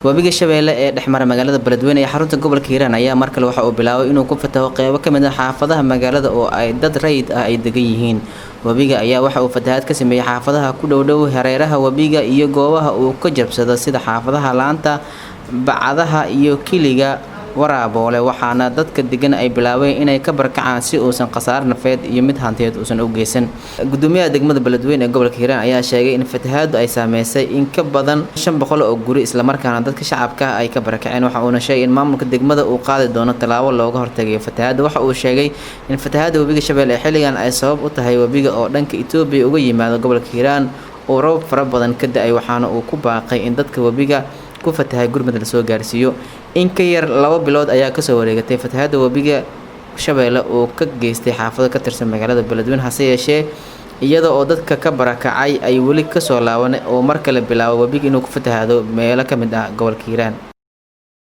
Wabiga Shabeelle ee dhexmara magaalada Beledweyne ee xarunta gobolka Hiiraan ayaa mar kale waxa uu bilaabay inuu ku fataho qaybo ka mid ah xaafadaha magaalada oo ay dad rayid ah ay degan yihiin. Wabiga ayaa waxa uu fatahaad ka sameeyay xaafadaha ku dhow hareeraha wabiga iyo goobaha uu ka jabsado sida xaafadaha Laanta, Bacadaha iyo Kiliga Waraabole, waxaana dadka degan ay bilaabeen inay ka barkacaan si uusan khasaar nafeed iyo mid hantiyeed uusan u geysan. Gudoomiyaha degmada Beledweyne ee gobolka Hiiraan ayaa sheegay in fatahaadu ay saameysay in ka badan 500 oo guri isla markaana dadka shacabka ay ka barakaceen. Waxa uu sheegay in maamulka degmada uu qaadi doono talaabo looga hortagayo fatahaada. Waxa uu sheegay in fatahaada wabiga Shabeelle ee xilligan ay sabab u tahay wabiga oo dhanka Itoobiya uga yimaado gobolka Hiiraan oo roob fara badan ka da'ay, waxaana uu ku baaqay in dadka wabiga ku fatahay gurmad la soo gaarsiiyo. In ka yar 2 bilood ayaa ka soo wareegatay fatahaada wabiga Shabeelle oo ka geystay xaafado ka tirsan magaalada Beledweyne, hase yeeshee iyada oo dadka ka barakacay ay weli ka soo laaban oo mar kale bilaabo wabiga inuu ku fatahaado meelo ka mid ah gobolka Hiiraan.